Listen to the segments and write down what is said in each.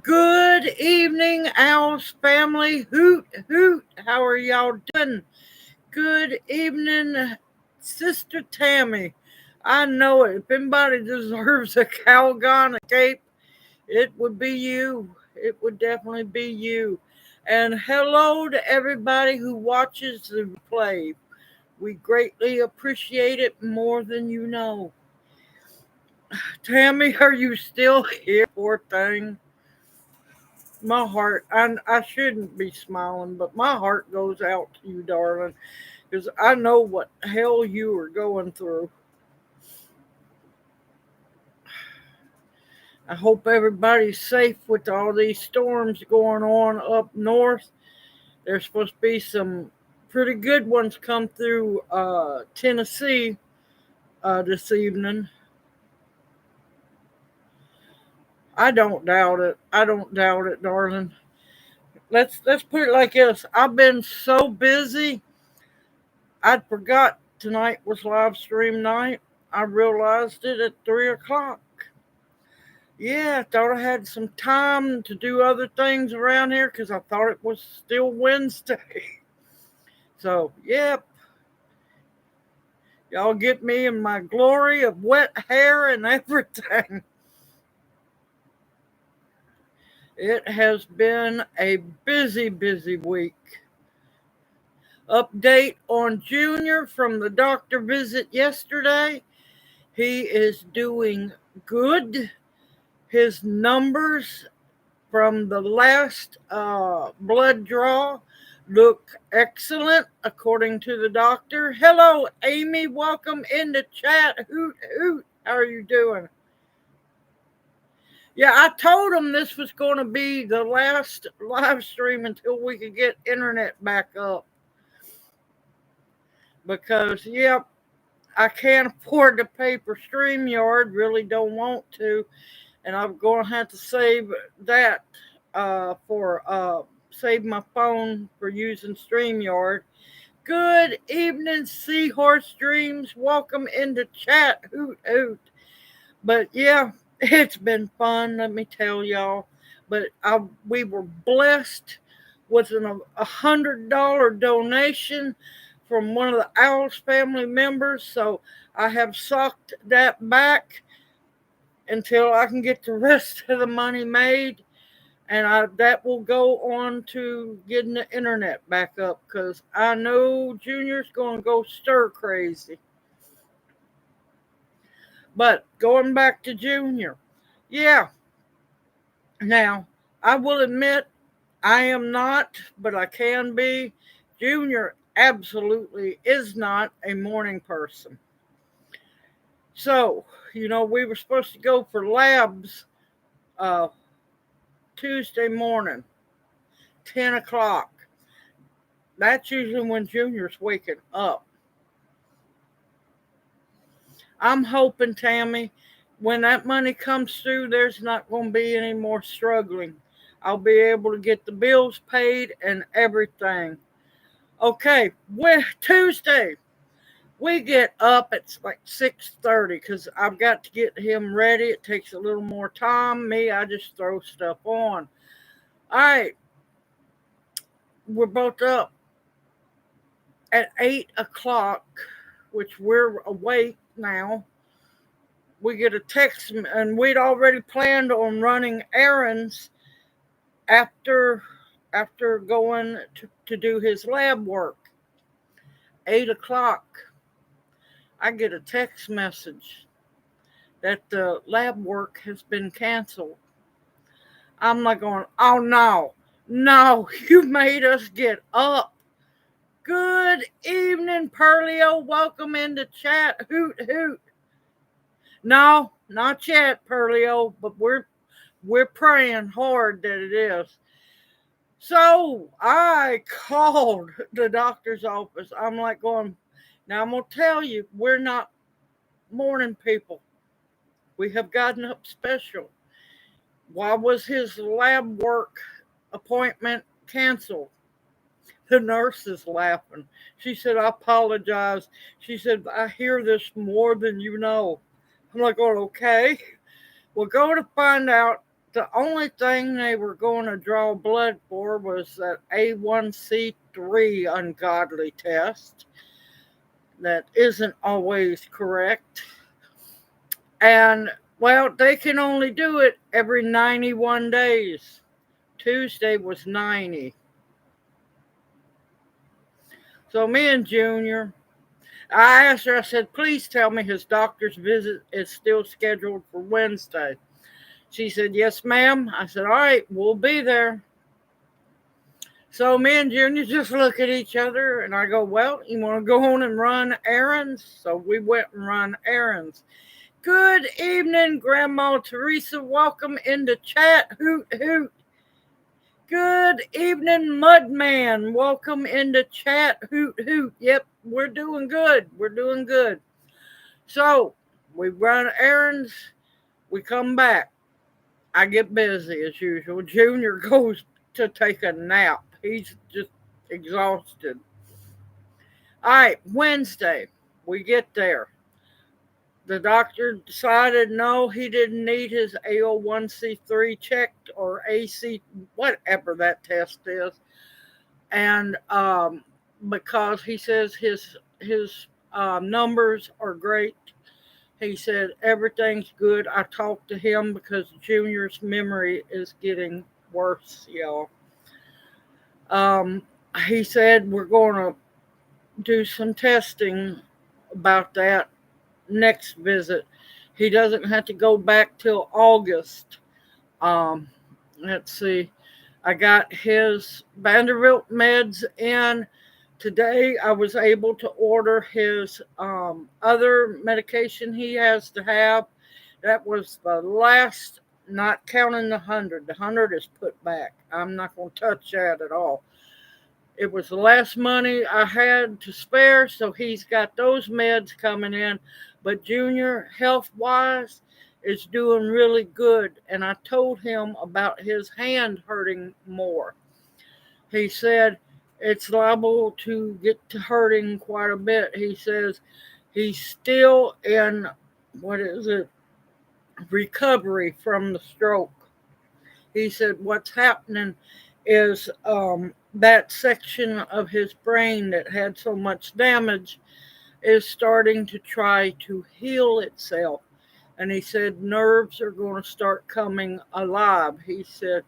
Good evening, Owls family. Hoot, hoot. How are y'all doing? Good evening, Sister Tammy. I know it. If anybody deserves a Calgon, a cape, it would be you. It would definitely be you. And hello to everybody who watches the replay. We greatly appreciate it more than you know. Tammy, are you still here? Poor thing. My heart, I shouldn't be smiling, but my heart goes out to you, darling, because I know what hell you are going through. I hope everybody's safe with all these storms going on up north. There's supposed to be some pretty good ones come through Tennessee this evening. I don't doubt it. I don't doubt it, darling. Let's put it like this. I've been so busy I'd forgot tonight was live stream night. I realized it at 3 o'clock. Yeah, I thought I had some time to do other things around here because I thought it was still Wednesday. So, yep, y'all get me in my glory of wet hair and everything. It has been a busy, busy week. Update on Junior from the doctor visit yesterday. He is doing good. His numbers from the last blood draw look excellent, according to the doctor. Hello, Amy. Welcome into chat. Hoot, hoot. How are you doing? Yeah, I told him this was going to be the last live stream until we could get internet back up. Because, yep, I can't afford to pay for StreamYard. Really don't want to. And I'm going to have to save that for save my phone for using StreamYard. Good evening, Seahorse Dreams. Welcome into chat. Hoot hoot. But yeah, it's been fun. Let me tell y'all. But we were blessed with $100 donation from one of the Owls family members. So I have socked that back until I can get the rest of the money made, and that will go on to getting the internet back up because I know Junior's going to go stir crazy. But going back to Junior, yeah. Now, I will admit I am not, but I can be. Junior absolutely is not a morning person. So, we were supposed to go for labs uh, Tuesday morning, 10 o'clock. That's usually when Junior's waking up. I'm hoping, Tammy, when that money comes through, there's not going to be any more struggling. I'll be able to get the bills paid and everything. Okay, Tuesday, we get up at like 6:30 because I've got to get him ready. It takes a little more time. I just throw stuff on. All right, we're both up at 8 o'clock, which we're awake now. We get a text, and we'd already planned on running errands after going to do his lab work. 8 o'clock, I get a text message that the lab work has been canceled. I'm like going, oh no, you made us get up. Good evening, Perlio. Welcome into chat. Hoot hoot. No, not yet, Perlio, but we're praying hard that it is. So I called the doctor's office. I'm like going, now I'm going to tell you, we're not morning people. We have gotten up special. Why was his lab work appointment canceled? The nurse is laughing. She said, I apologize. She said, I hear this more than you know. I'm like, oh, okay. We're going to find out the only thing they were going to draw blood for was that A1C3 ungodly test that isn't always correct. And, well, they can only do it every 91 days. Tuesday was 90. So me and Junior, I asked her, I said, please tell me his doctor's visit is still scheduled for Wednesday. She said, yes, ma'am. I said, all right, we'll be there. So me and Junior just look at each other, and I go, well, you want to go on and run errands? So we went and run errands. Good evening, Grandma Teresa. Welcome into chat. Hoot, hoot. Good evening, Mudman. Welcome into chat. Hoot, hoot. Yep, we're doing good. We're doing good. So we run errands. We come back. I get busy as usual. Junior goes to take a nap. He's just exhausted. All right, Wednesday, we get there. The doctor decided no, he didn't need his AO1C3 checked or AC, whatever that test is. And because he says his numbers are great. He said everything's good. I talked to him because Junior's memory is getting worse, y'all. He said we're going to do some testing about that next visit. He doesn't have to go back till August. Let's see. I got his Vanderbilt meds in. Today I was able to order his other medication he has to have. That was the last, not counting the 100. The 100 is put back. I'm not going to touch that at all. It was the last money I had to spare, so he's got those meds coming in. But Junior, health-wise, is doing really good. And I told him about his hand hurting more. He said it's liable to get to hurting quite a bit. He says he's still in, recovery from the stroke. He said what's happening is that section of his brain that had so much damage is starting to try to heal itself. And he said nerves are going to start coming alive. He said,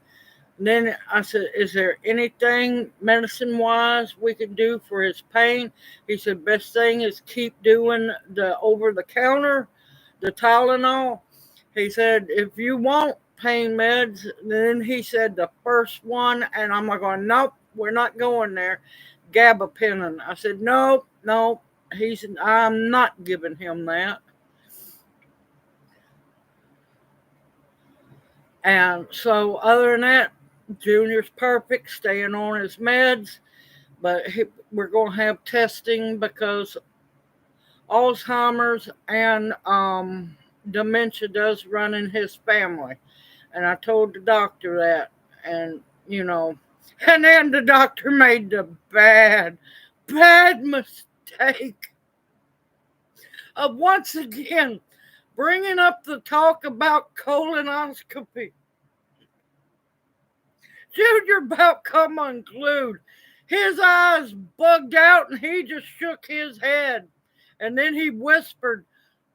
then I said, is there anything medicine-wise we can do for his pain? He said, best thing is keep doing the over-the-counter, the Tylenol. He said, if you want pain meds, then he said the first one, and I'm like going, nope, we're not going there. Gabapentin. I said, no. I'm not giving him that. And so other than that, Junior's perfect, staying on his meds, but we're going to have testing because Alzheimer's and dementia does run in his family. And I told the doctor that, and and then the doctor made the bad mistake of once again bringing up the talk about colonoscopy. Junior about come unglued. His eyes bugged out and he just shook his head. And then he whispered,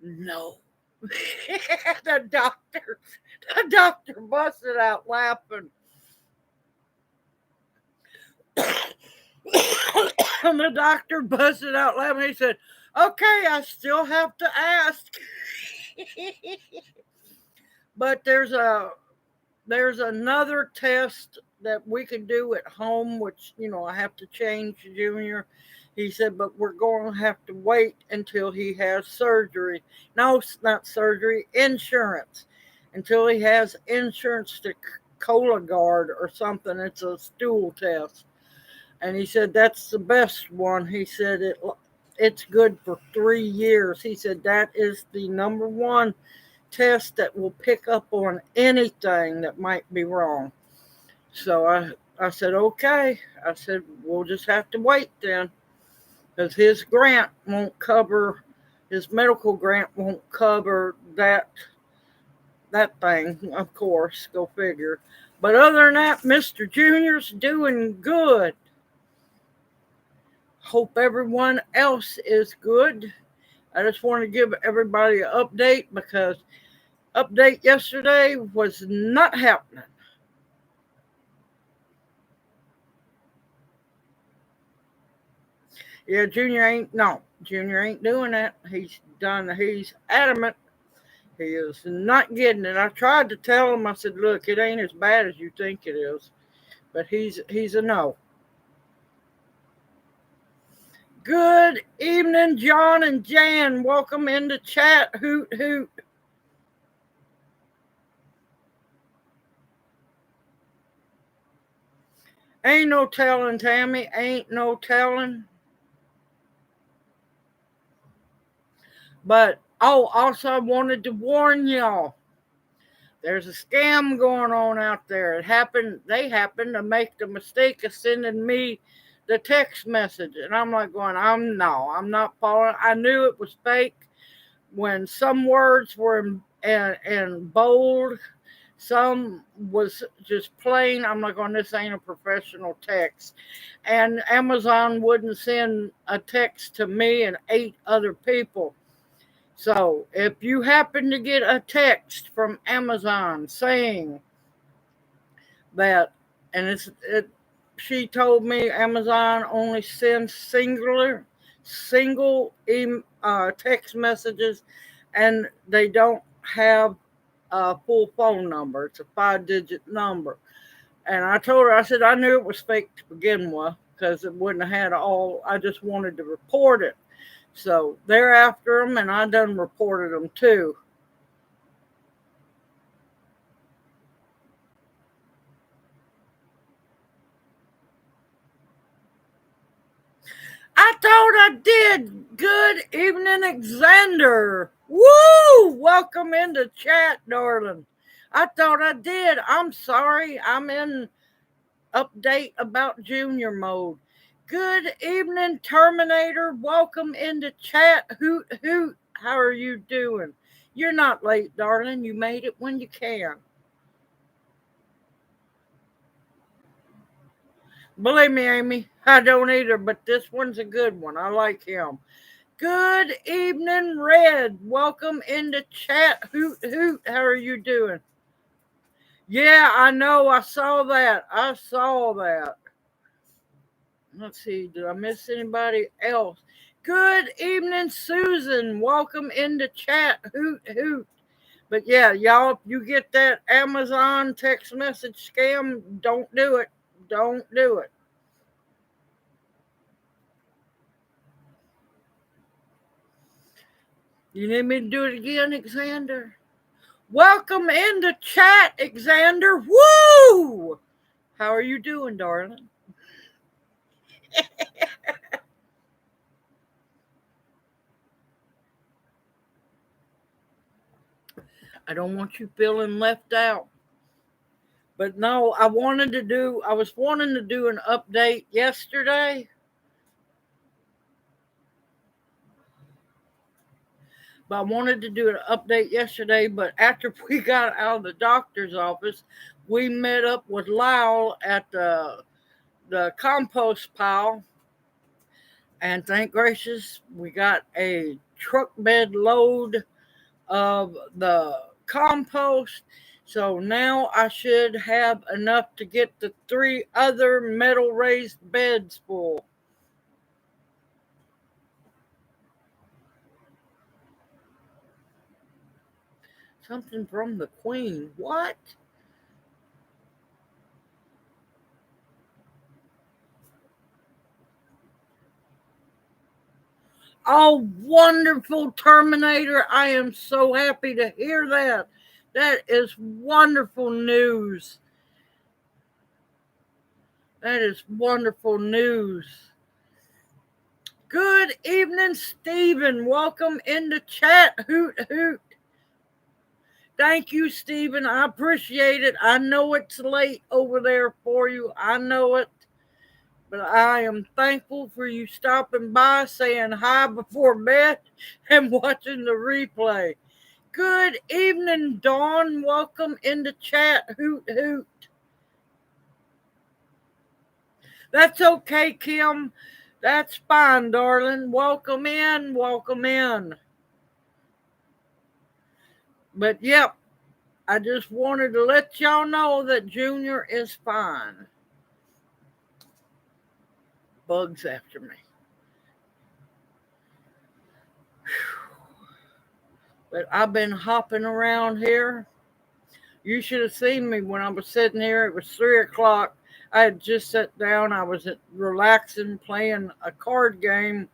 no. The doctor busted out laughing. And the doctor busted out laughing. He said, okay, I still have to ask. But there's another test that we can do at home, which, I have to change Junior. He said, but we're going to have to wait until he has surgery. No, not surgery, insurance. Until he has insurance to Cologuard or something. It's a stool test. And he said, that's the best one. He said, it's good for 3 years. He said, that is the number one test that will pick up on anything that might be wrong. So I said, okay. I said, we'll just have to wait then. Because his medical grant won't cover that that thing, of course, go figure. But other than that, Mr. Junior's doing good. Hope everyone else is good. I just want to give everybody an update because update yesterday was not happening. Yeah, Junior ain't doing that. He's adamant. He is not getting it. I tried to tell him, I said, look, it ain't as bad as you think it is. But he's a no. Good evening, John and Jan. Welcome into chat. Hoot hoot. Ain't no telling, Tammy. Ain't no telling. But also I wanted to warn y'all. There's a scam going on out there. They happened to make the mistake of sending me the text message. And I'm like going, I'm not following. I knew it was fake when some words were in bold, some was just plain. I'm like going, this ain't a professional text. And Amazon wouldn't send a text to me and 8 other people. So if you happen to get a text from Amazon saying that, and she told me Amazon only sends single text messages, and they don't have a full phone number. It's a 5-digit number. And I told her, I said, I knew it was fake to begin with because it wouldn't have had all. I just wanted to report it. So they're after them, and I done reported them too. I thought I did. Good evening, Alexander. Woo! Welcome into chat, darling. I thought I did. I'm sorry. I'm in update about junior mode. Good evening, Terminator. Welcome into chat. Hoot hoot. How are you doing? You're not late, darling. You made it when you can. Believe me, Amy, I don't either, but this one's a good one. I like him. Good evening, Red. Welcome into chat. Hoot hoot. How are you doing? Yeah, I know. I saw that. Let's see. Did I miss anybody else? Good evening, Susan. Welcome into chat. Hoot hoot. But yeah, y'all, if you get that Amazon text message scam, don't do it. Don't do it. You need me to do it again, Alexander? Welcome into chat, Alexander. Woo! How are you doing, darling? I don't want you feeling left out. But no, I was wanting to do an update yesterday. But I wanted to do an update yesterday, but after we got out of the doctor's office, we met up with Lyle at the compost pile. And thank gracious, we got a truck bed load of the compost. So now I should have enough to get the 3 other metal raised beds full. Something from the Queen. What? Oh, wonderful, Terminator. I am so happy to hear that. That is wonderful news. That is wonderful news. Good evening, Stephen. Welcome into chat. Hoot, hoot. Thank you, Stephen. I appreciate it. I know it's late over there for you. I know it. But I am thankful for you stopping by, saying hi before bed, and watching the replay. Good evening, Dawn. Welcome in the chat. Hoot, hoot. That's okay, Kim. That's fine, darling. Welcome in. Welcome in. But yep, I just wanted to let y'all know that Junior is fine. Bugs after me. But I've been hopping around here. You should have seen me when I was sitting here. It was 3 o'clock. I had just sat down. I was relaxing, playing a card game.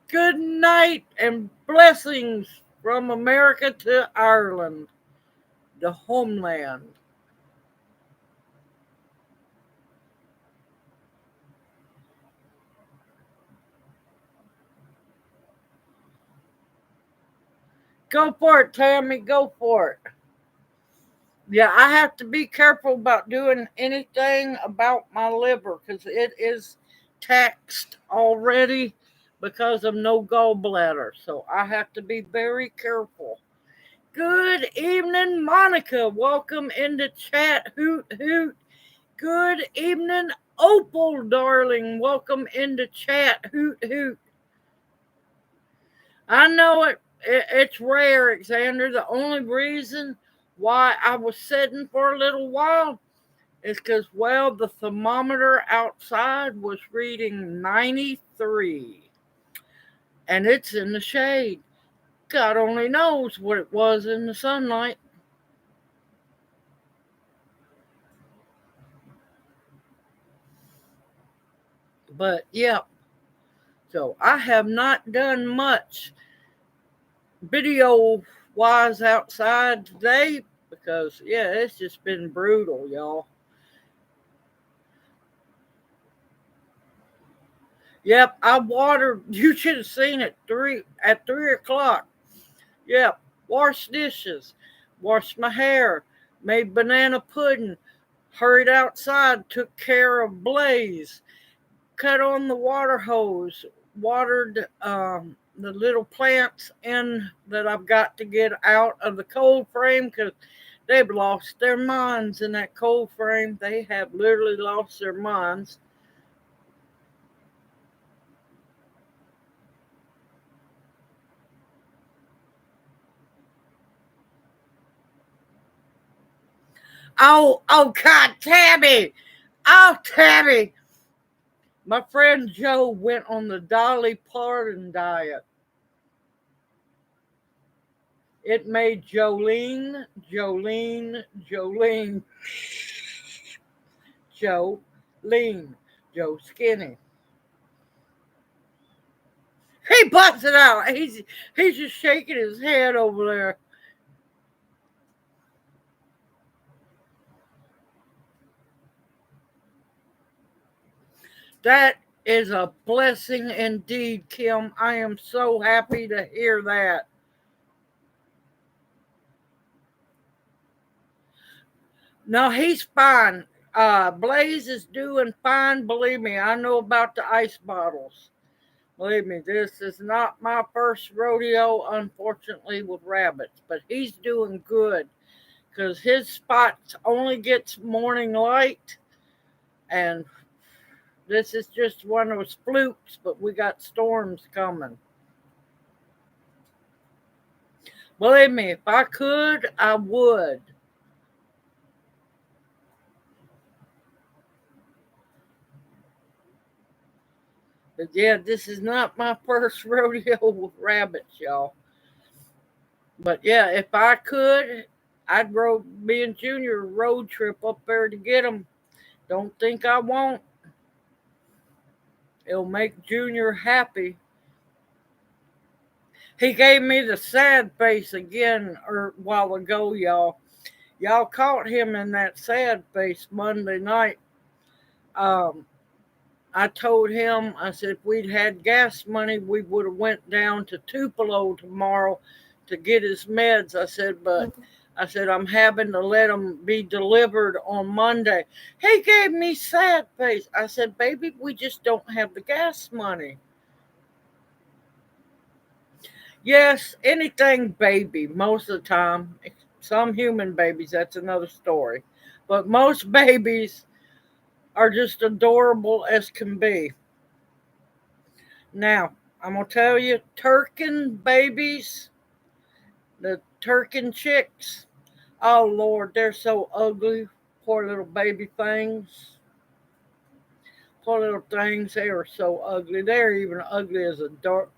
Good night and blessings from America to Ireland, the homeland. Go for it, Tammy. Go for it. Yeah, I have to be careful about doing anything about my liver because it is taxed already because of no gallbladder. So I have to be very careful. Good evening, Monica. Welcome in the chat. Hoot, hoot. Good evening, Opal, darling. Welcome in the chat. Hoot, hoot. I know it's rare, Xander. The only reason why I was sitting for a little while is because, well, the thermometer outside was reading 93. And it's in the shade. God only knows what it was in the sunlight. But, yeah. So I have not done much video-wise outside today because, yeah, it's just been brutal, y'all. Yep, I watered. You should have seen it at 3 o'clock. Yep, washed dishes, washed my hair, made banana pudding, hurried outside, took care of Blaze, cut on the water hose, watered the little plants in that I've got to get out of the cold frame because they've lost their minds in that cold frame. They have literally lost their minds. Oh, God, Tabby. Oh, Tabby. My friend Joe went on the Dolly Parton diet. It made Jolene. Joe Skinny. He busted out. He's just shaking his head over there. That is a blessing indeed, Kim. I am so happy to hear that. No, he's fine. Blaze is doing fine. Believe me, I know about the ice bottles. Believe me, this is not my first rodeo, unfortunately, with rabbits, but he's doing good because his spots only gets morning light, and this is just one of those flukes, but we got storms coming. Believe me, if I could, I would. But yeah, this is not my first rodeo with rabbits, y'all. But yeah, if I could, I'd me and Junior road trip up there to get them. Don't think I won't. It'll make Junior happy. He gave me the sad face again a while ago, y'all. Y'all caught him in that sad face Monday night. I told him, I said, if we'd had gas money, we would have went down to Tupelo tomorrow to get his meds. I said, I'm having to let him be delivered on Monday. He gave me sad face. I said, baby, we just don't have the gas money. Yes, anything baby most of the time. Some human babies, that's another story. But most babies are just adorable as can be. Now, I'm going to tell you, Turkin babies, the Turkin chicks, oh Lord, they're so ugly. Poor little baby things. Poor little things, they are so ugly. They're even ugly as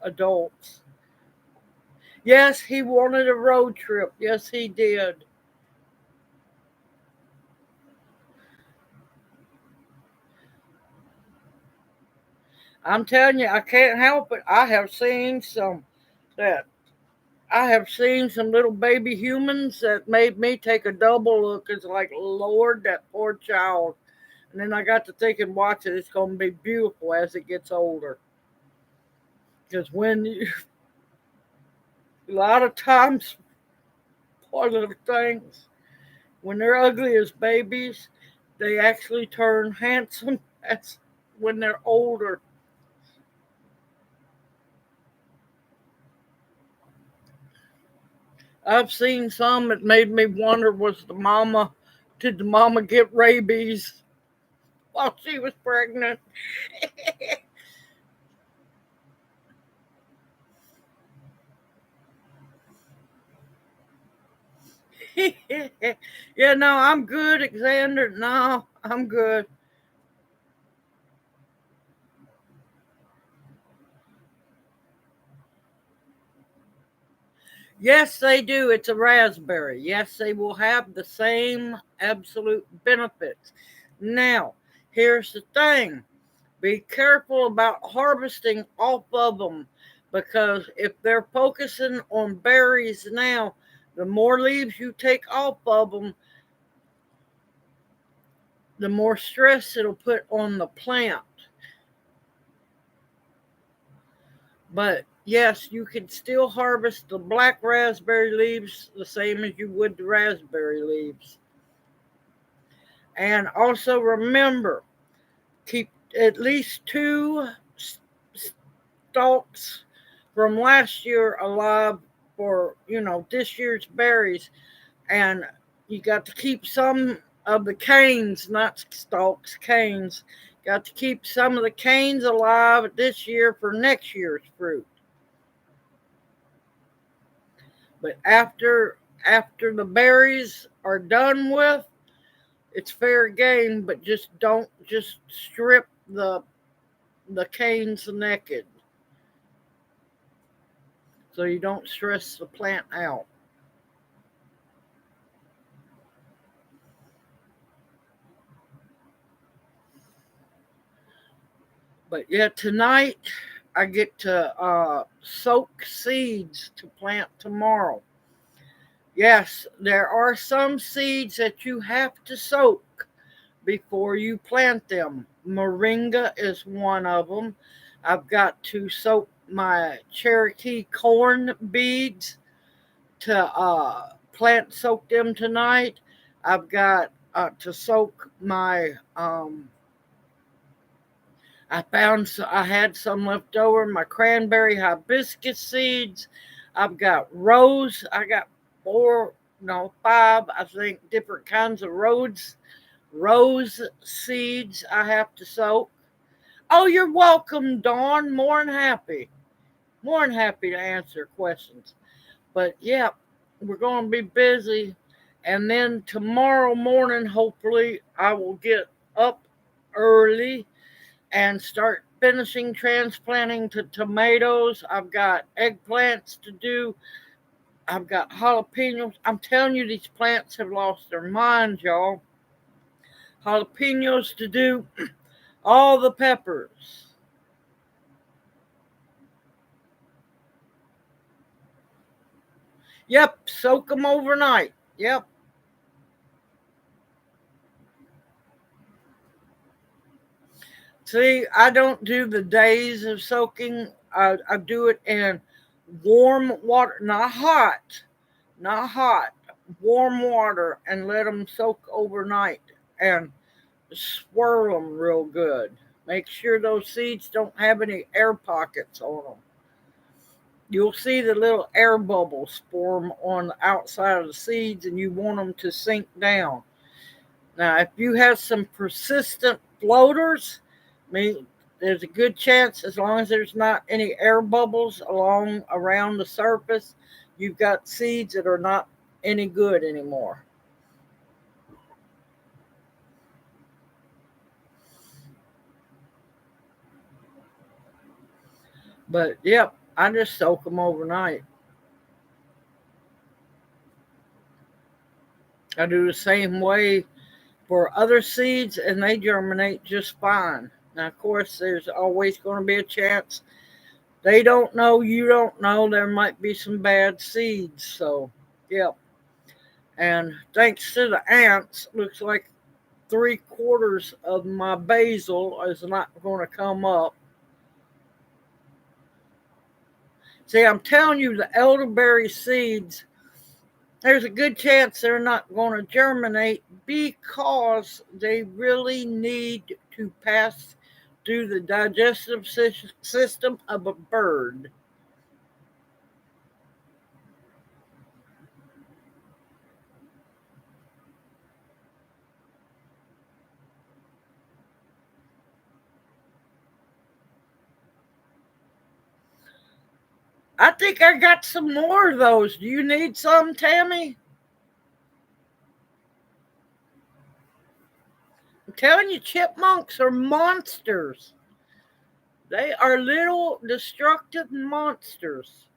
adults. Yes, he wanted a road trip. Yes, he did. I'm telling you, I can't help it. That I have seen some little baby humans that made me take a double look. It's like, Lord, that poor child. And then I got to thinking, watch it, it's going to be beautiful as it gets older. Because a lot of times, poor little things, when they're ugly as babies, they actually turn handsome as when they're older. I've seen some that made me wonder, did the mama get rabies while she was pregnant? Yeah, no, I'm good, Alexander. No, I'm good. Yes, they do. It's a raspberry. Yes, they will have the same absolute benefits. Now, here's the thing, be careful about harvesting off of them because if they're focusing on berries now, the more leaves you take off of them, the more stress it'll put on the plant. But yes, you can still harvest the black raspberry leaves the same as you would the raspberry leaves. And also remember, keep at least two stalks from last year alive for, this year's berries. And you got to keep some of the canes, not stalks, canes. Got to keep some of the canes alive this year for next year's fruit. But after the berries are done with, it's fair game, but just don't just strip the canes naked so you don't stress the plant out. But yeah, tonight I get to soak seeds to plant tomorrow. Yes, there are some seeds that you have to soak before you plant them. Moringa is one of them. I've got to soak my Cherokee corn beads to soak them tonight. I've got to soak my I had some left over, my cranberry hibiscus seeds. I've got I got four, no, five, I think, different kinds of rose seeds I have to soak. Oh, you're welcome, Dawn. More than happy to answer questions. But yeah, we're going to be busy. And then tomorrow morning, hopefully, I will get up early and start finishing transplanting to tomatoes. I've got eggplants to do. I've got jalapenos. I'm telling you, these plants have lost their minds, y'all. Jalapenos to do, all the peppers. Yep, soak them overnight. Yep. See, I don't do the days of soaking. I do it in warm water, not hot, warm water, and let them soak overnight and swirl them real good. Make sure those seeds don't have any air pockets on them. you'll see the little air bubbles form on the outside of the seeds, and you want them to sink down. Now, if you have some persistent floaters, I mean, there's a good chance, as long as there's not any air bubbles along around the surface, you've got seeds that are not any good anymore. But yep, I just soak them overnight. I do the same way for other seeds, and they germinate just fine. Now, of course, there's always going to be a chance they don't know, you don't know, there might be some bad seeds. So, yep. And thanks to the ants, looks like 3/4 of my basil is not going to come up. See, I'm telling you, the elderberry seeds, there's a good chance they're not going to germinate because they really need to pass through the digestive system of a bird. I think I got some more of those. Do you need some, Tammy? I'm telling you, chipmunks are monsters. They are little destructive monsters.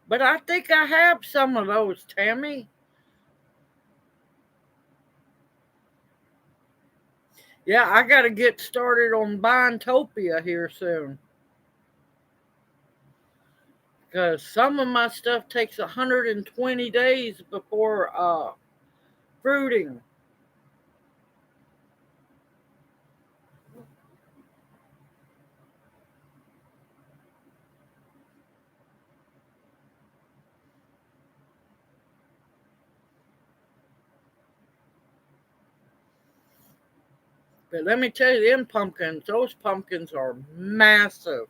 But I think I have some of those, Tammy. Yeah, I got to get started on buying Topia here soon. Because some of my stuff takes 120 days before fruiting. But let me tell you, them pumpkins, those pumpkins are massive.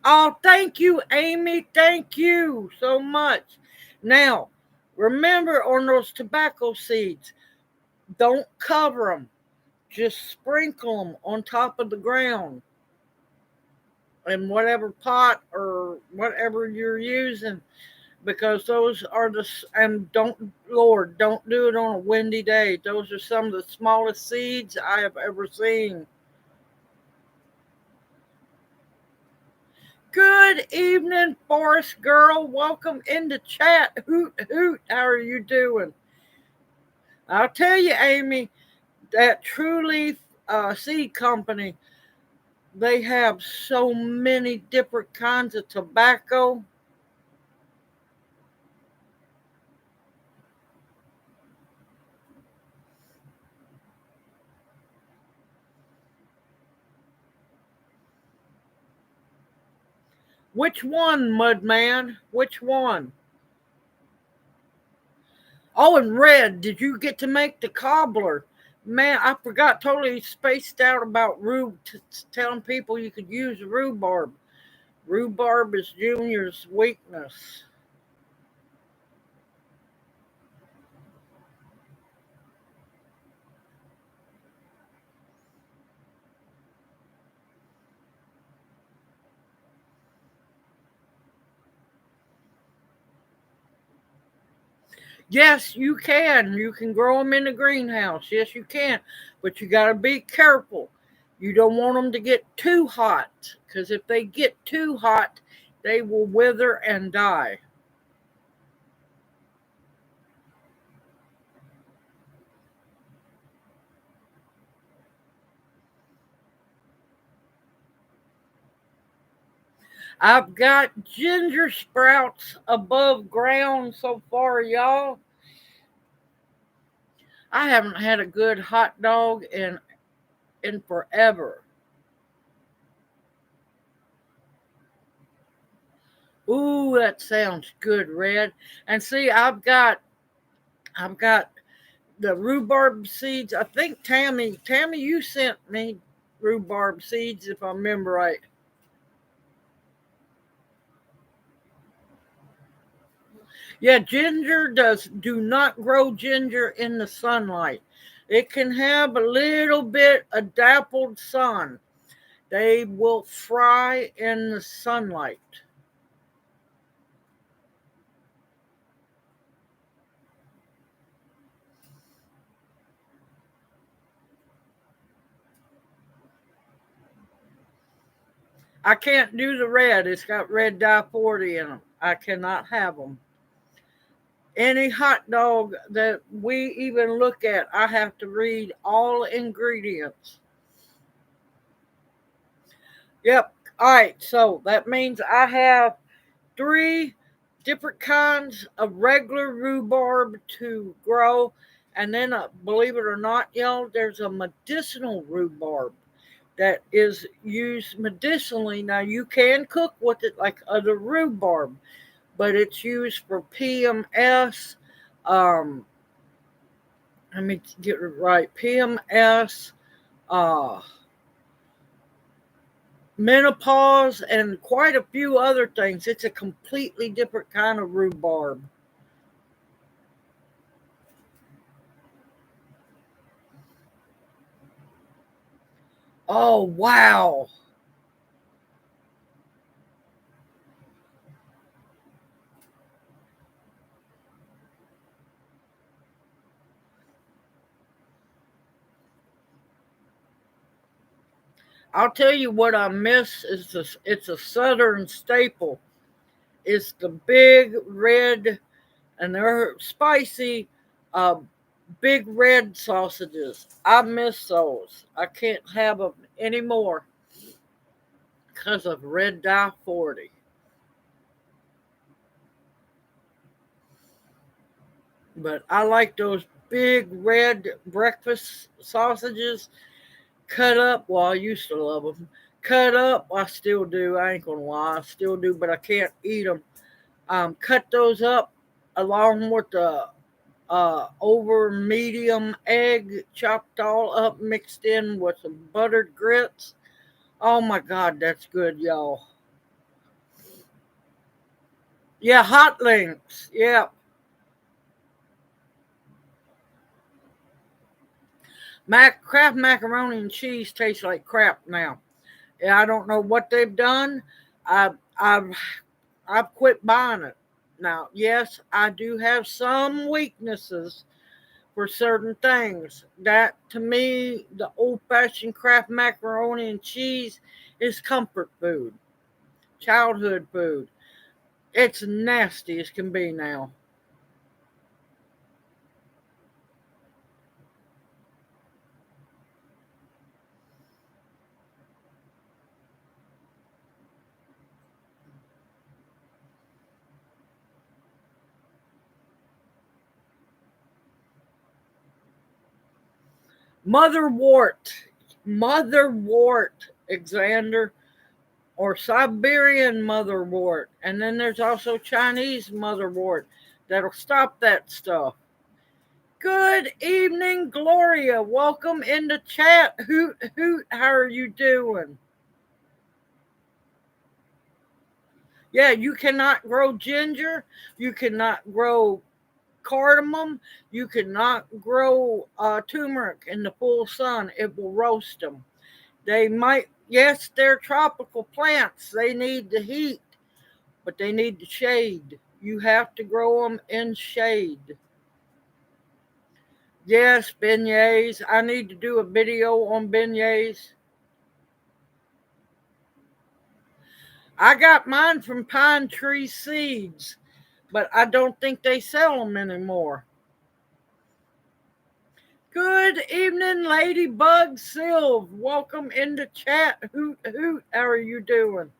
Oh, thank you, Amy. Thank you so much. Now, remember on those tobacco seeds, don't cover them. Just sprinkle them on top of the ground in whatever pot or whatever you're using, because those are and don't, Lord, don't do it on a windy day. Those are some of the smallest seeds I have ever seen. Good evening, Forest Girl. Welcome into chat. Hoot, hoot. How are you doing? I'll tell you, Amy, that True Leaf Seed Company, they have so many different kinds of tobacco. Which one, Mudman? Which one? Oh, and Red, did you get to make the cobbler? Man, I forgot, totally spaced out about telling people you could use rhubarb. Rhubarb is Junior's weakness. Yes, you can. You can grow them in the greenhouse. Yes, you can. But you got to be careful. You don't want them to get too hot, because if they get too hot, they will wither and die. I've got ginger sprouts above ground so far, y'all. I haven't had a good hot dog in forever. Ooh, that sounds good, Red. And see, I've got the rhubarb seeds. I think Tammy, you sent me rhubarb seeds if I remember right. Yeah, ginger do not grow ginger in the sunlight. It can have a little bit of dappled sun. They will fry in the sunlight. I can't do the red. It's got red dye 40 in them. I cannot have them. Any hot dog that we even look at, I have to read all ingredients. Yep. All right. So that means I have three different kinds of regular rhubarb to grow. And then, believe it or not, y'all, there's a medicinal rhubarb that is used medicinally. Now, you can cook with it like other rhubarb, but it's used for PMS. Um, Let me get it right. PMS, uh, menopause, and quite a few other things. It's a completely different kind of rhubarb. Oh, wow. I'll tell you what I miss is this. It's a southern staple. It's the big red, and they're spicy, uh, big red sausages. I miss those. I can't have them anymore because of red dye 40. But I like those big red breakfast sausages cut up. Well, I used to love them. Cut up, I still do. I ain't gonna lie, I still do, but I can't eat them. Cut those up along with the over medium egg, chopped all up, mixed in with some buttered grits. Oh my God, that's good, y'all. Yeah, hot links. Yeah, Kraft macaroni and cheese tastes like crap now. Yeah, I don't know what they've done. I've I've quit buying it. Now, yes, I do have some weaknesses for certain things. That to me, the old fashioned Kraft macaroni and cheese is comfort food, childhood food. It's nasty as can be now. Motherwort, motherwort, Xander, or Siberian motherwort. And then there's also Chinese motherwort that'll stop that stuff. Good evening, Gloria. Welcome in the chat. Hoot, hoot. How are you doing? Yeah, you cannot grow ginger. You cannot grow cardamom. You cannot grow turmeric in the full sun. It will roast them. They might, yes, they're tropical plants. They need the heat, but they need the shade. You have to grow them in shade. Yes, beignets. I need to do a video on beignets. I got mine from Pine Tree Seeds, but I don't think they sell them anymore. Good evening, Ladybug Silv. Welcome into chat. Hoot hoot. How are you doing?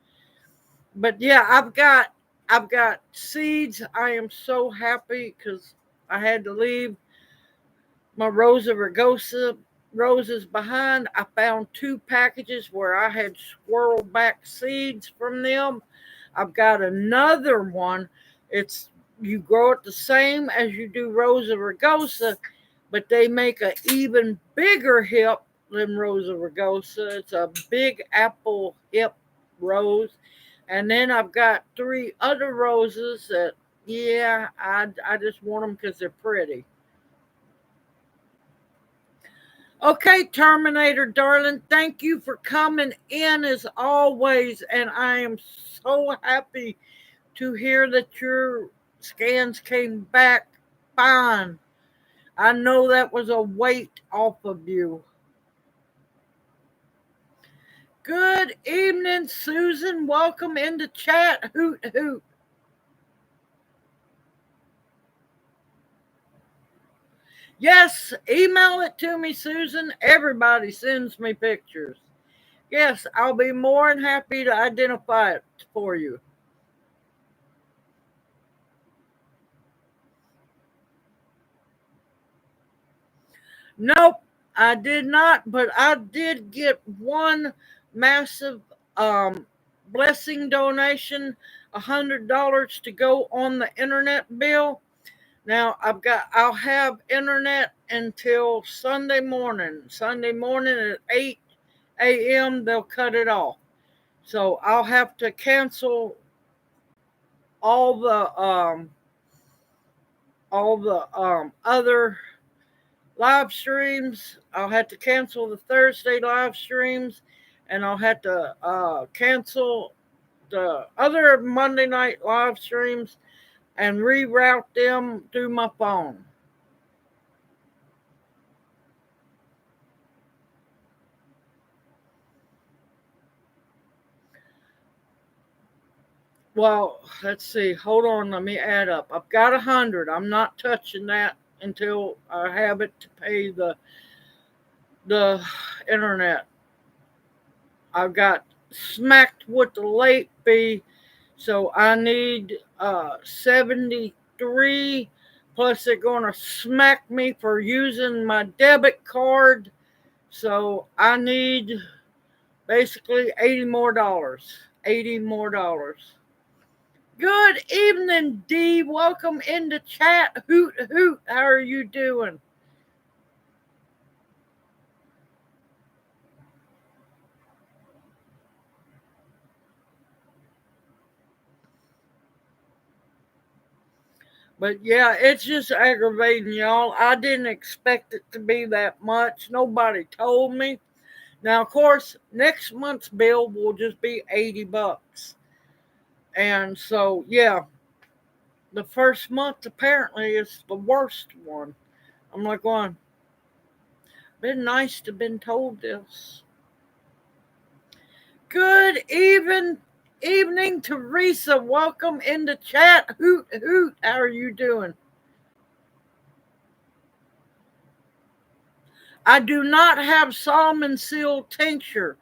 But yeah, I've got seeds. I am so happy because I had to leave my Rosa rugosa roses behind. I found two packages where I had squirreled back seeds from them. I've got another one. It's you grow it the same as you do Rosa rugosa, but they make an even bigger hip than Rosa rugosa. It's a big apple hip rose. And then I've got three other roses that, yeah, I just want them because they're pretty. Okay, Terminator, darling, thank you for coming in as always. And I am so happy to hear that your scans came back fine. I know that was a weight off of you. Good evening, Susan. Welcome into chat. Hoot, hoot. Yes, email it to me, Susan. Everybody sends me pictures. Yes, I'll be more than happy to identify it for you. Nope, I did not, but I did get one massive blessing donation, $100 to go on the internet bill. Now I'll have internet until Sunday morning. Sunday morning at 8 a.m. they'll cut it off. So I'll have to cancel all the other live streams. I'll have to cancel the Thursday live streams, and I'll have to cancel the other Monday night live streams and reroute them through my phone. Well, let's see. Hold on. Let me add up. I've got 100. I'm not touching that until I have it to pay the internet. I've got smacked with the late fee, so I need 73. Plus, they're going to smack me for using my debit card. So I need basically $80 more. $80 more. Good evening, Dee. Welcome into chat. Hoot, hoot. How are you doing? But yeah, it's just aggravating, y'all. I didn't expect it to be that much. Nobody told me. Now, of course, next month's bill will just be $80. And so, yeah, the first month apparently is the worst one. I'm like, going, been nice to been told this. Good evening, Teresa. Welcome into chat. Hoot, hoot. How are you doing? I do not have salmon seal tincture.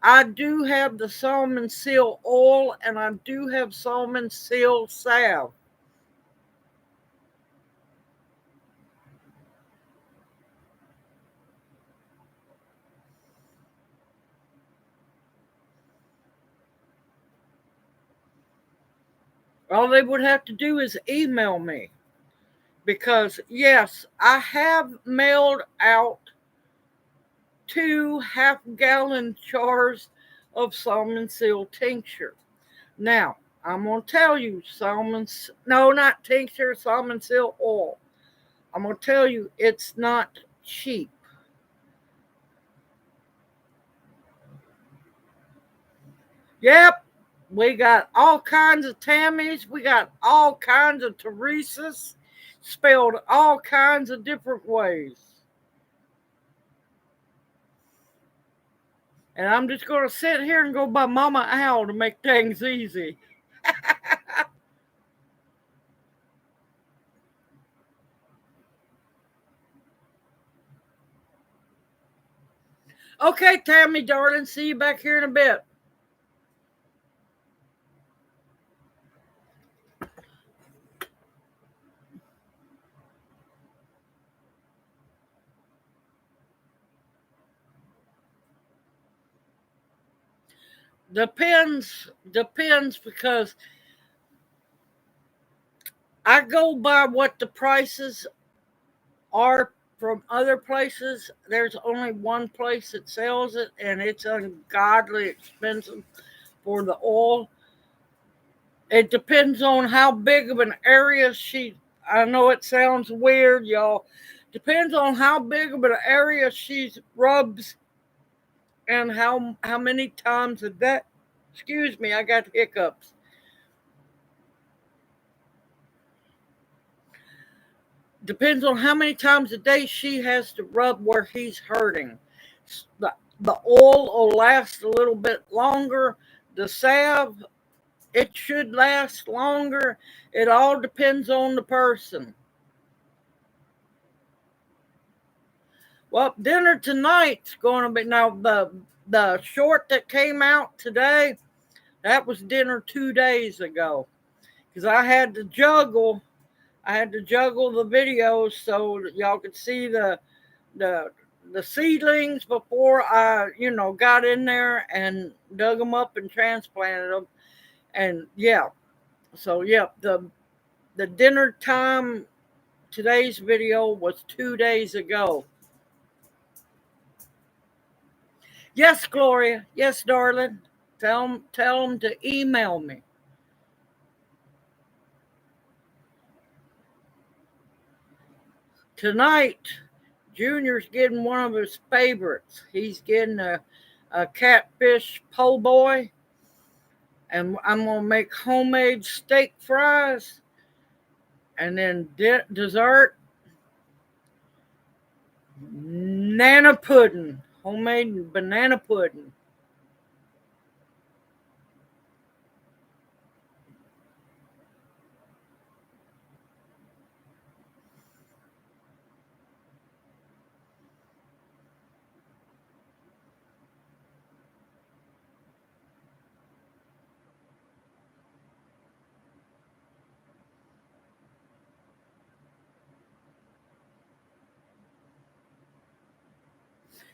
I do have the salmon seal oil, and I do have salmon seal salve. All they would have to do is email me. Because, yes, I have mailed out 2 half-gallon jars of salmon seal tincture. Now, I'm going to tell you, no, not tincture, salmon seal oil. I'm going to tell you, it's not cheap. Yep, we got all kinds of Tammys. We got all kinds of Teresas, spelled all kinds of different ways. And I'm just going to sit here and go by Mama Owl to make things easy. Okay, Tammy, darling. See you back here in a bit. Depends because I go by what the prices are from other places. There's only one place that sells it, and it's ungodly expensive for the oil. It depends on how big of an area I know it sounds weird, y'all. Depends on how big of an area she rubs and how many times a day. Excuse me, I got hiccups. Depends on how many times a day she has to rub where he's hurting. The oil will last a little bit longer. The salve, it should last longer. It all depends on the person. Well, dinner tonight's going to be now the short that came out today. That was dinner 2 days ago because I had to juggle. I had to juggle the videos so that y'all could see the the seedlings before I got in there and dug them up and transplanted them. And yeah, so yeah, the dinner time today's video was 2 days ago. Yes, Gloria. Yes, darling. Tell them to email me. Tonight, Junior's getting one of his favorites. He's getting a catfish po' boy, and I'm gonna make homemade steak fries, and then dessert, banana pudding, homemade banana pudding.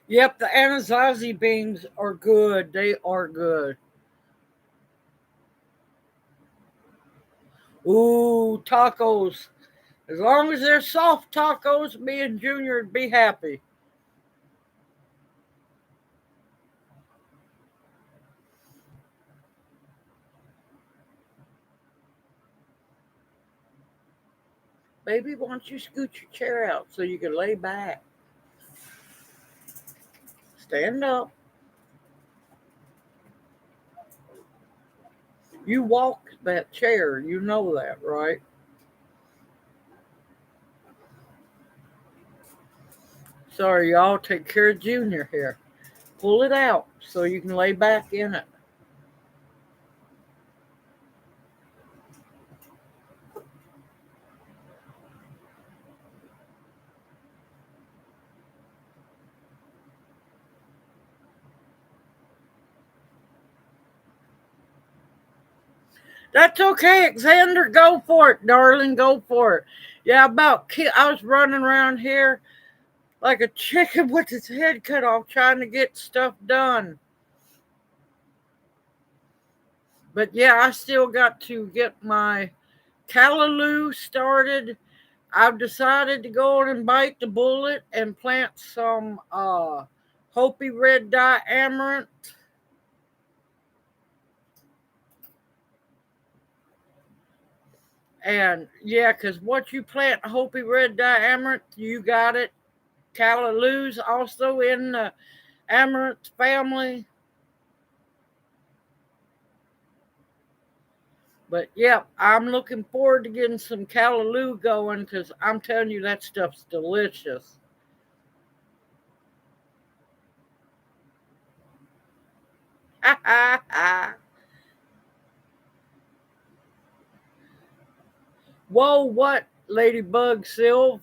Yep, the Anasazi beans are good. They are good. Ooh, tacos. As long as they're soft tacos, me and Junior would be happy. Baby, why don't you scoot your chair out so you can lay back? Stand up. You walk that chair. You know that, right? Sorry, y'all. Take care of Junior here. Pull it out so you can lay back in it. That's okay, Xander. Go for it, darling. Go for it. Yeah, I was running around here like a chicken with its head cut off trying to get stuff done. But yeah, I still got to get my callaloo started. I've decided to go on and bite the bullet and plant some Hopi red dye amaranth. And yeah, because what you plant Hopi red dye amaranth, you got it. Callaloo's also in the amaranth family. But yeah, I'm looking forward to getting some callaloo going because I'm telling you that stuff's delicious. Whoa, what, Ladybug Sylv?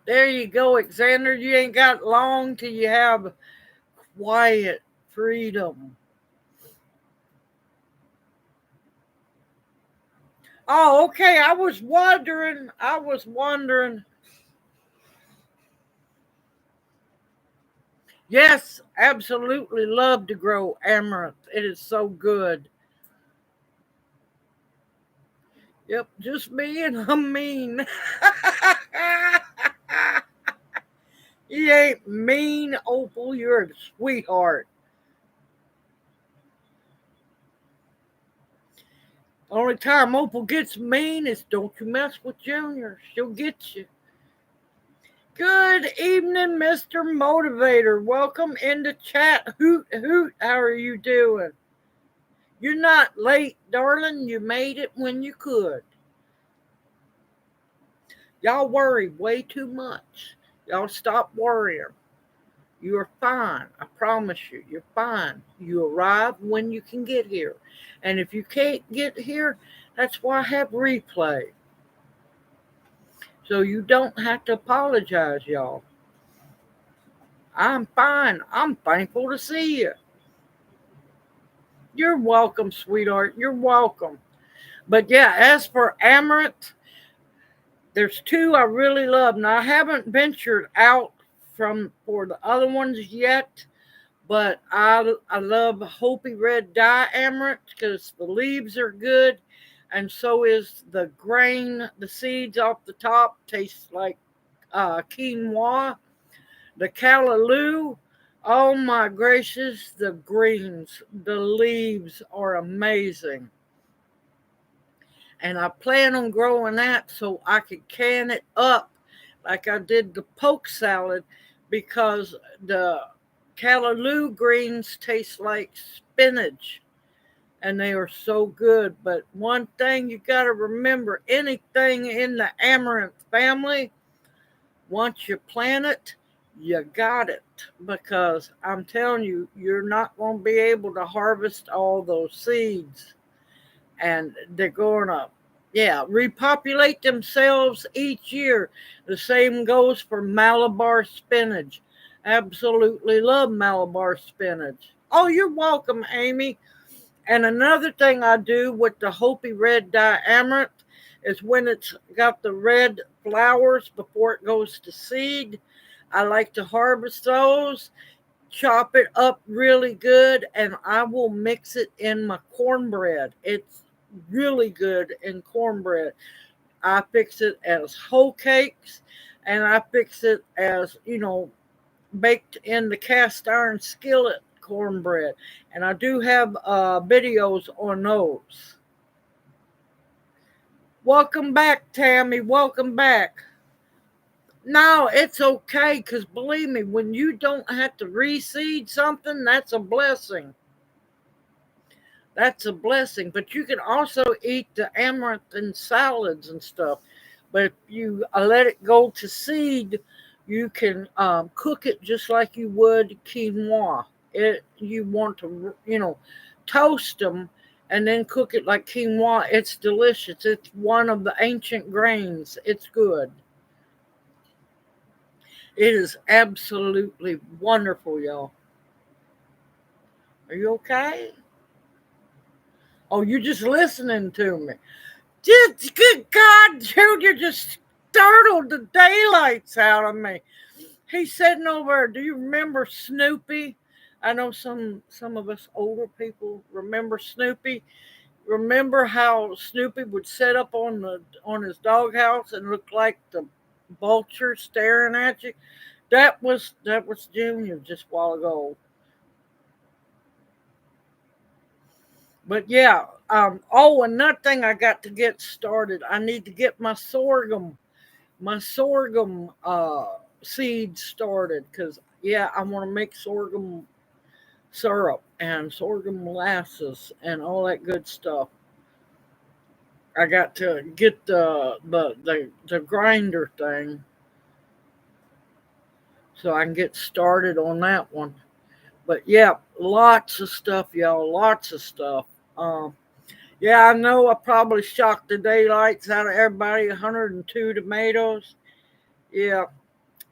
There you go, Xander. You ain't got long till you have quiet freedom. Oh, okay. I was wondering. Yes, absolutely love to grow amaranth. It is so good. Yep, just being a mean. You ain't mean, Opal. You're a sweetheart. Only time Opal gets mean is don't you mess with Junior. She'll get you. Good evening, Mr. Motivator. Welcome into chat. Hoot, hoot. How are you doing? You're not late, darling. You made it when you could. Y'all worry way too much. Y'all stop worrying. You are fine. I promise you, you're fine. You arrive when you can get here. And if you can't get here, that's why I have replay. So you don't have to apologize, y'all. I'm fine. I'm thankful to see you. You're welcome, sweetheart. You're welcome. But yeah, as for amaranth, there's two I really love. Now I haven't ventured out from for the other ones yet, but I love Hopi Red Dye Amaranth because the leaves are good, and so is the grain. The seeds off the top taste like quinoa. The callaloo, oh my gracious, the greens, the leaves are amazing. And I plan on growing that so I could can it up like I did the poke salad because the callaloo greens taste like spinach and they are so good. But one thing you got to remember, anything in the amaranth family, once you plant it, you got it. Because I'm telling you, you're not going to be able to harvest all those seeds. And they're going to, repopulate themselves each year. The same goes for Malabar spinach. Absolutely love Malabar spinach. Oh, you're welcome, Amy. And another thing I do with the Hopi Red Dye Amaranth is when it's got the red flowers before it goes to seed, I like to harvest those, chop it up really good, and I will mix it in my cornbread. It's really good in cornbread. I fix it as whole cakes, and I fix it as, baked in the cast iron skillet cornbread. And I do have videos on those. Welcome back, Tammy. Welcome back. No, it's okay because believe me, when you don't have to reseed something, that's a blessing. That's a blessing. But you can also eat the amaranth in salads and stuff. But if you let it go to seed, you can cook it just like you would quinoa. You want to, toast them and then cook it like quinoa. It's delicious. It's one of the ancient grains. It's good. It is absolutely wonderful, y'all. Are you okay? Oh, you're just listening to me. Just, good God, Junior just startled the daylights out of me. He's sitting over. Do you remember Snoopy? I know some of us older people remember Snoopy. Remember how Snoopy would set up on his doghouse and look like the vulture staring at you? That was Junior just a while ago. But yeah, another thing I got to get started. I need to get my sorghum seeds started because I want to make sorghum syrup and sorghum molasses and all that good stuff. I got to get the grinder thing so I can get started on that one. But yeah, lots of stuff, y'all. Lots of stuff. Um, yeah, I know I probably shocked the daylights out of everybody. 102 tomatoes. Yeah,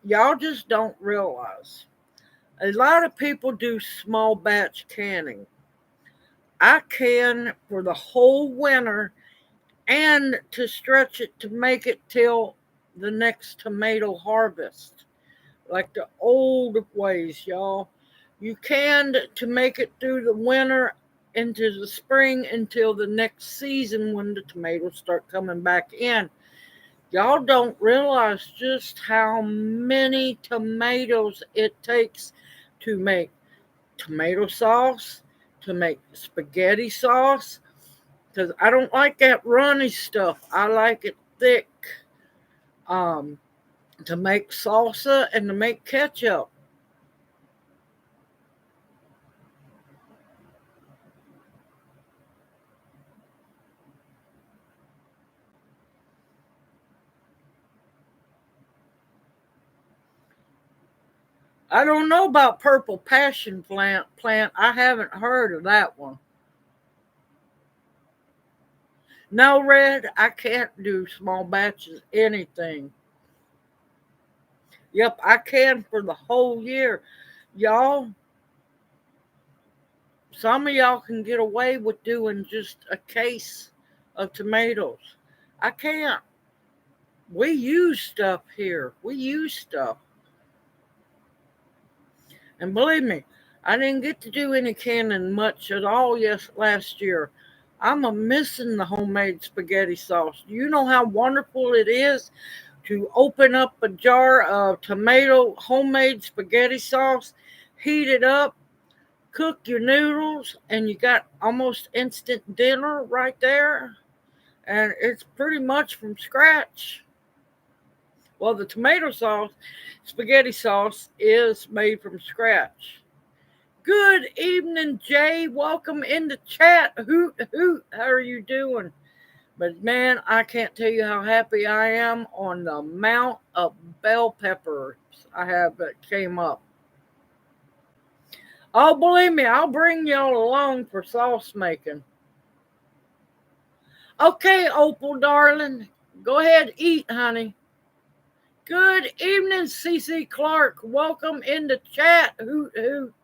y'all just don't realize. A lot of people do small batch canning. I can for the whole winter and to stretch it to make it till the next tomato harvest. like the old ways, y'all. You canned to make it through the winter into the spring until the next season when the tomatoes start coming back in. Y'all don't realize just how many tomatoes it takes to make tomato sauce, to make spaghetti sauce, because I don't like that runny stuff. I like it thick. Um, to make salsa and to make ketchup. I don't know about purple passion plant. I haven't heard of that one. No, red, I can't do small batches anything. Yep, I can for the whole year. Y'all, some of y'all can get away with doing just a case of tomatoes. I can't. We use stuff here. We use stuff. And believe me, I didn't get to do any canning much at all last year. I'm a missing the homemade spaghetti sauce. Do you know how wonderful it is to open up a jar of tomato homemade spaghetti sauce, heat it up, cook your noodles, and you got almost instant dinner right there? And it's pretty much from scratch. Well, the tomato sauce, spaghetti sauce, is made from scratch. Good evening, Jay. Welcome in the chat. Hoot, hoot. How are you doing? But man, I can't tell you how happy I am on the amount of bell peppers I have that came up. Oh, believe me, I'll bring y'all along for sauce making. Okay, Opal, darling. Go ahead, eat, honey. Good evening, CC Clark. Welcome in the chat. Hoot, hoot.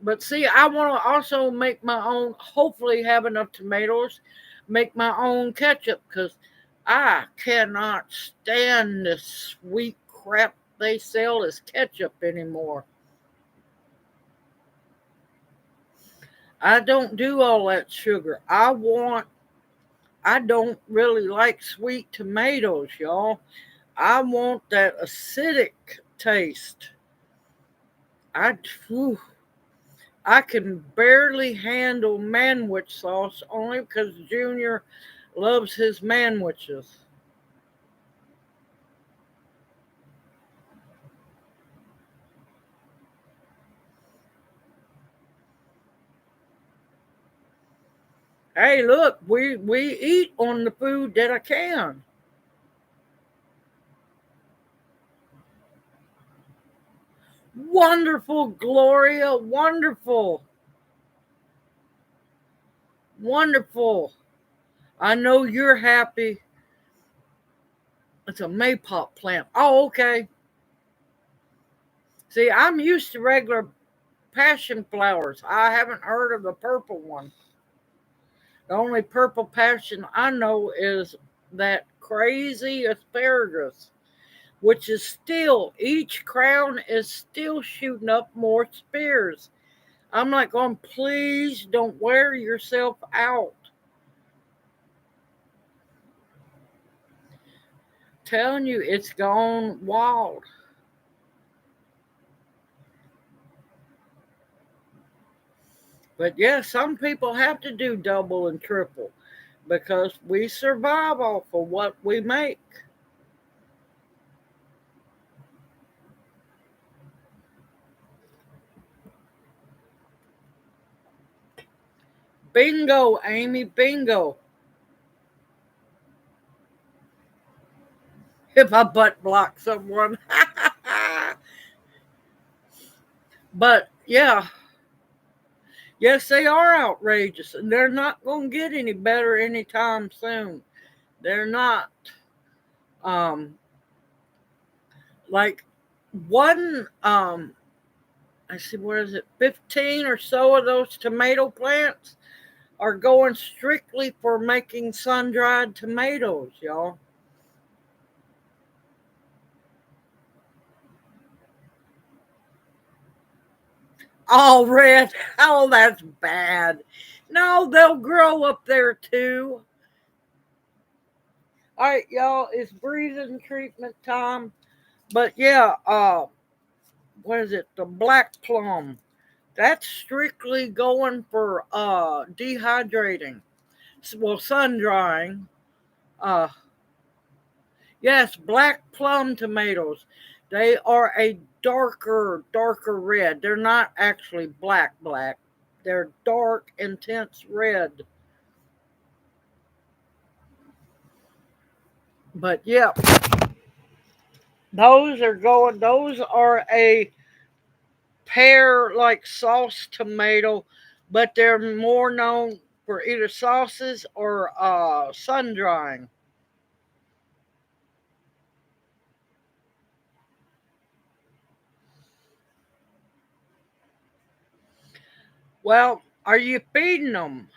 But see, I want to also make my own, hopefully have enough tomatoes, make my own ketchup, because I cannot stand this sweet crap they sell as ketchup anymore. I don't do all that sugar. I don't really like sweet tomatoes, y'all. I want that acidic taste. Whew, I can barely handle manwich sauce only because Junior loves his manwiches. Hey, look, we eat on the food that I can. Wonderful, Gloria. Wonderful. Wonderful. I know you're happy. It's a maypop plant. Oh, okay. See, I'm used to regular passion flowers. I haven't heard of the purple one. The only purple passion I know is that crazy asparagus, which is still, each crown is still shooting up more spears. I'm like going, please don't wear yourself out. Telling you, it's gone wild. But yeah, some people have to do double and triple because we survive off of what we make. Bingo, Amy, bingo. If I butt block someone. But yeah, yes, they are outrageous, and they're not going to get any better anytime soon. They're not. Um, like one, I see, what is it, 15 or so of those tomato plants are going strictly for making sun dried tomatoes, y'all. All red. Oh, that's bad. No, they'll grow up there too. All right, y'all, it's breathing treatment time. But yeah, what is it? The black plum. That's strictly going for dehydrating. Well, sun drying. Uh, yes, black plum tomatoes. They are a darker red. They're not actually black. They're dark, intense red. But yeah, those are a pear like sauce tomato, but they're more known for either sauces or sun drying. Well, are you feeding them?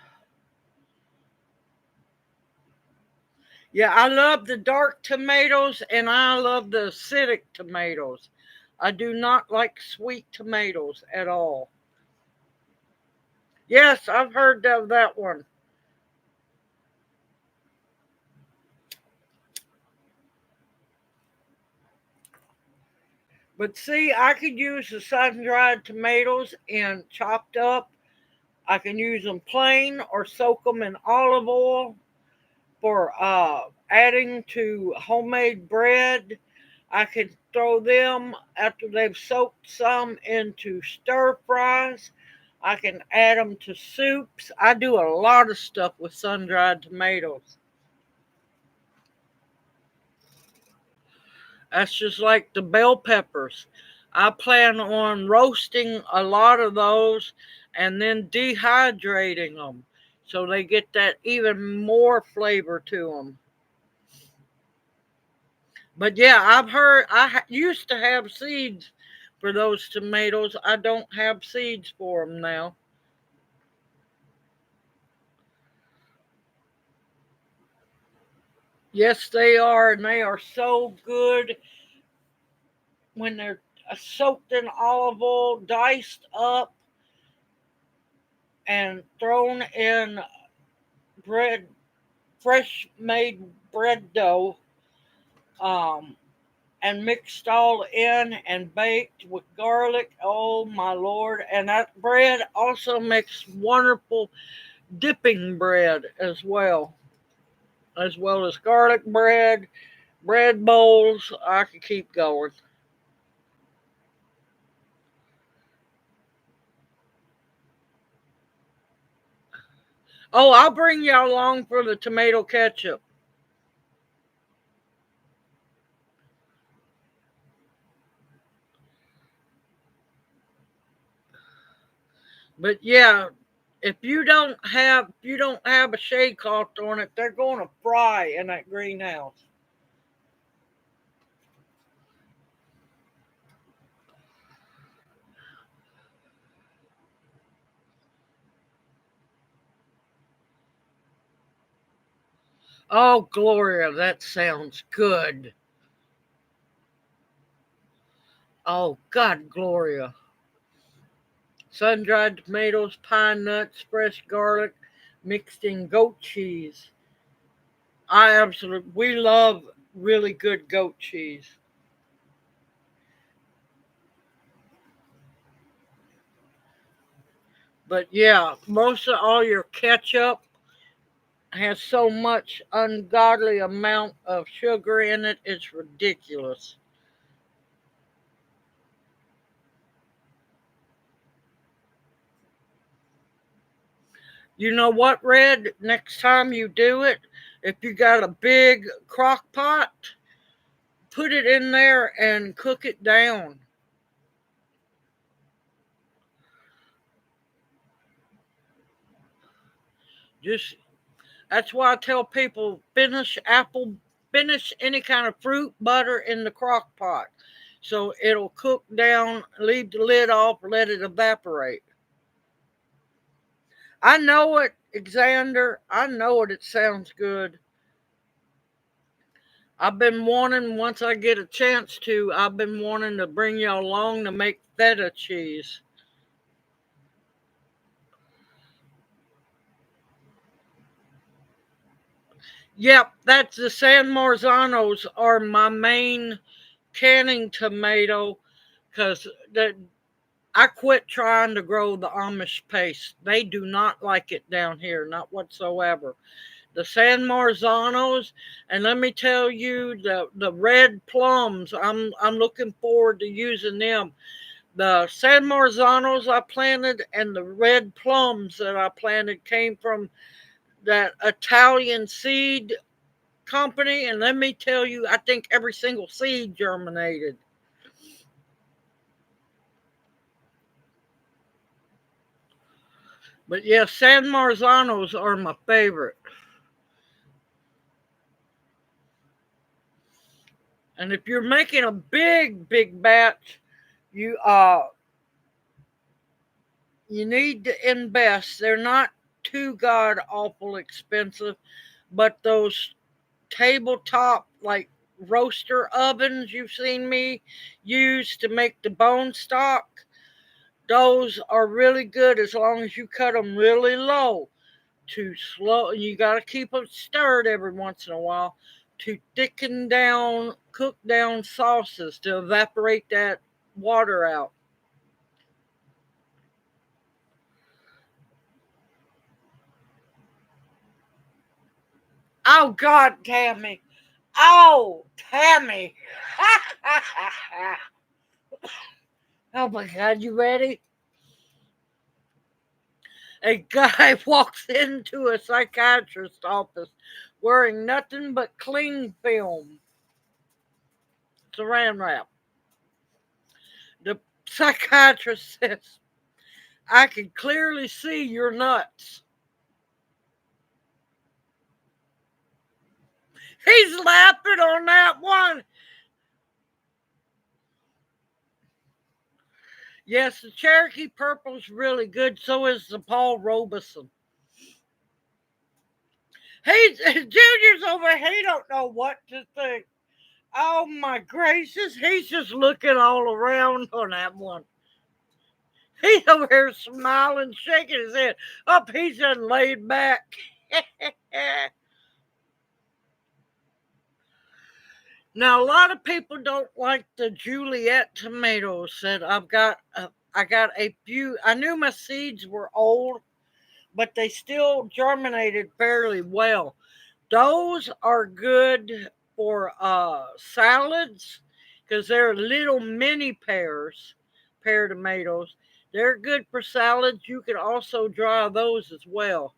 Yeah, I love the dark tomatoes and I love the acidic tomatoes. I do not like sweet tomatoes at all. Yes, I've heard of that one. But see, I could use the sun dried tomatoes and chopped up. I can use them plain or soak them in olive oil for adding to homemade bread. I can throw them after they've soaked some into stir fries. I can add them to soups. I do a lot of stuff with sun dried tomatoes. That's just like the bell peppers. I plan on roasting a lot of those and then dehydrating them so they get that even more flavor to them. But yeah, I've heard used to have seeds for those tomatoes. I don't have seeds for them now. Yes, they are, and they are so good when they're soaked in olive oil, diced up, and thrown in bread, fresh made bread dough, um, and mixed all in and baked with garlic. Oh my lord! And that bread also makes wonderful dipping bread as well as garlic bread, bread bowls. I could keep going. Oh, I'll bring y'all along for the tomato ketchup. But yeah, if you don't have a shade cloth on it, they're going to fry in that greenhouse. Oh, Gloria, that sounds good. Oh, God, Gloria. Sun dried tomatoes, pine nuts, fresh garlic, mixed in goat cheese. We love really good goat cheese. But yeah, most of all your ketchup has so much ungodly amount of sugar in it, it's ridiculous. You know what, Red? Next time you do it, if you got a big crock pot, put it in there and cook it down. Just That's why I tell people finish any kind of fruit butter in the crock pot. So it'll cook down, leave the lid off, let it evaporate. I know it, Xander. I know it. It sounds good. Once I get a chance to, I've been wanting to bring y'all along to make feta cheese. Yep, that's the San Marzanos are my main canning tomato because I quit trying to grow the Amish paste. They do not like it down here, not whatsoever. The San Marzanos, and let me tell you, the red plums. I'm looking forward to using them. The San Marzanos I planted and the red plums that I planted came from that Italian seed company, and let me tell you, I think every single seed germinated. But yeah, San Marzanos are my favorite. And if you're making a big batch, you you need to invest. They're not too god awful expensive, but those tabletop like roaster ovens you've seen me use to make the bone stock, those are really good as long as you cut them really low to slow. You got to keep them stirred every once in a while to thicken down, cook down sauces to evaporate that water out. Oh God, Tammy! Oh, Tammy! Oh my God, you ready? A guy walks into a psychiatrist's office wearing nothing but cling film, saran wrap. The psychiatrist says, I can clearly see your nuts. He's laughing on that one. Yes, the Cherokee Purple's really good. So is the Paul Robeson. Junior's over. He don't know what to think. Oh my gracious, he's just looking all around on that one. He's over here smiling, shaking his head. Up, he's just laid back. Now, a lot of people don't like the Juliet tomatoes that I've got. I got a few. I knew my seeds were old, but they still germinated fairly well. Those are good for salads because they're little mini pears, pear tomatoes. They're good for salads. You can also dry those as well.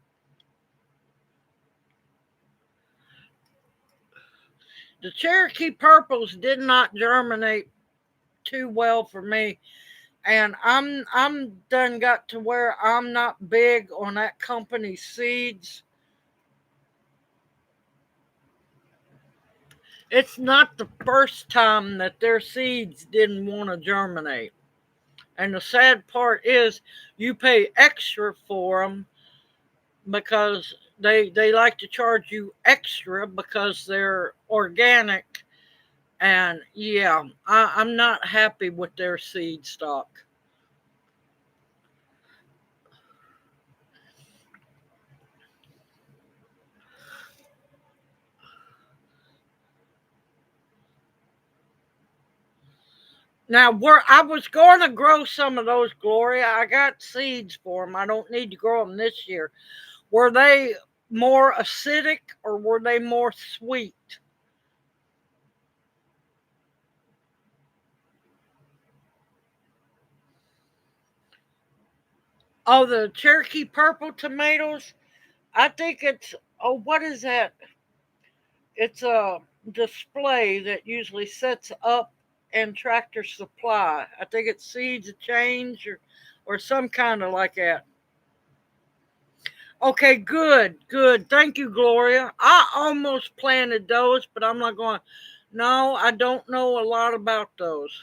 The Cherokee purples did not germinate too well for me, and I'm done got to where I'm not big on that company's seeds. It's not the first time that their seeds didn't want to germinate. And the sad part is you pay extra for them because they like to charge you extra because they're organic. And yeah, I'm not happy with their seed stock. Now, where I was going to grow some of those, Gloria, I got seeds for them. I don't need to grow them this year. Were they more acidic or were they more sweet? Oh, the Cherokee purple tomatoes. I think it's, oh, what is that? It's a display that usually sets up in Tractor Supply. I think it's Seeds of Change or some kind of like that. Okay, good. Thank you, Gloria. I almost planted those, but I'm not going. No, I don't know a lot about those.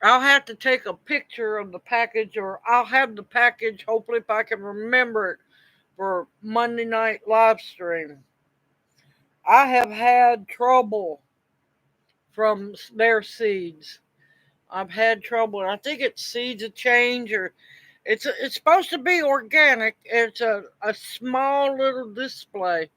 I'll have to take a picture of the package, or I'll have the package. Hopefully, if I can remember it for Monday night live stream. I have had trouble from their seeds. I've had trouble, and I think it's seeds of change, or it's supposed to be organic. It's a small little display.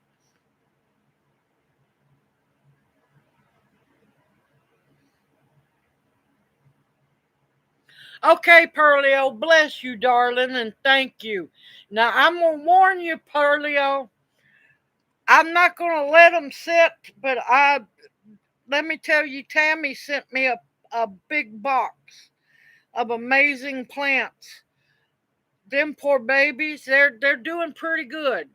Okay, Pearlio, bless you, darling, and thank you. Now I'm gonna warn you, Pearlio. I'm not gonna let them sit, but I let me tell you, Tammy sent me a big box of amazing plants. Them poor babies, they're doing pretty good.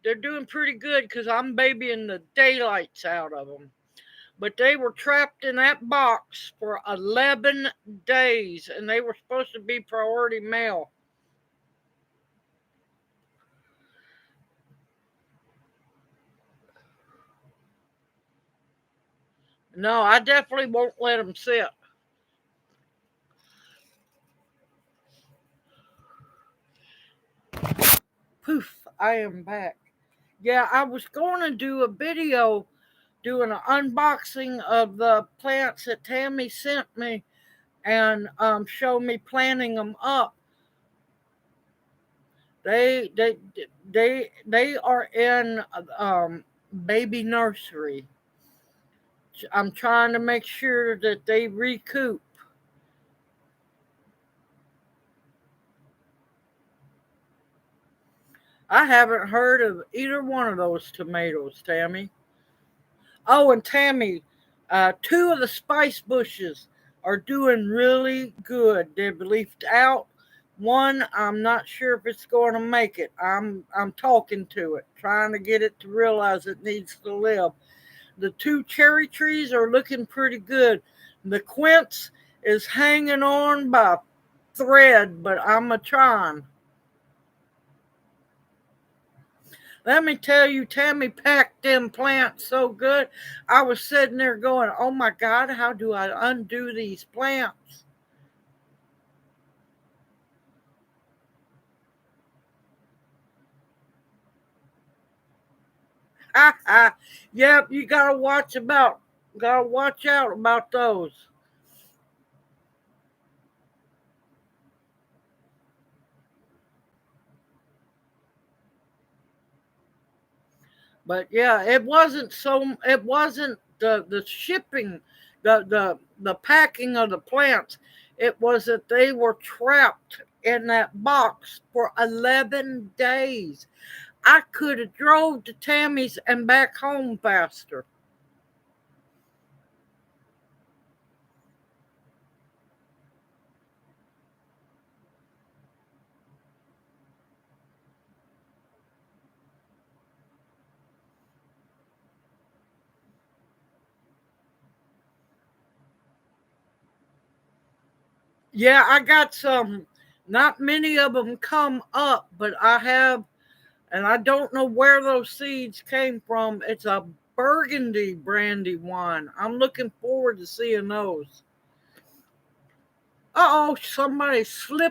They're doing pretty good because I'm babying the daylights out of them. But they were trapped in that box for 11 days, and they were supposed to be priority mail. No, I definitely won't let them sit. Poof, I am back. Yeah, I was going to do a video doing an unboxing of the plants that Tammy sent me and show me planting them up. They they they are in baby nursery. I'm trying to make sure that they recoup. I haven't heard of either one of those tomatoes, Tammy. Oh, and Tammy, two of the spice bushes are doing really good. They've leafed out. One, I'm not sure if it's going to make it. I'm talking to it, trying to get it to realize it needs to live. The two cherry trees are looking pretty good. The quince is hanging on by thread, but I'm a trying. Let me tell you, Tammy packed them plants so good. I was sitting there going, oh my God, how do I undo these plants? Yep, you gotta watch out about those. But yeah, it wasn't the shipping, the packing of the plants. It was that they were trapped in that box for 11 days. I could have drove to Tammy's and back home faster. Yeah, I got some. Not many of them come up, but I have, and I don't know where those seeds came from. It's a burgundy brandy wine. I'm looking forward to seeing those. Uh oh, somebody slipped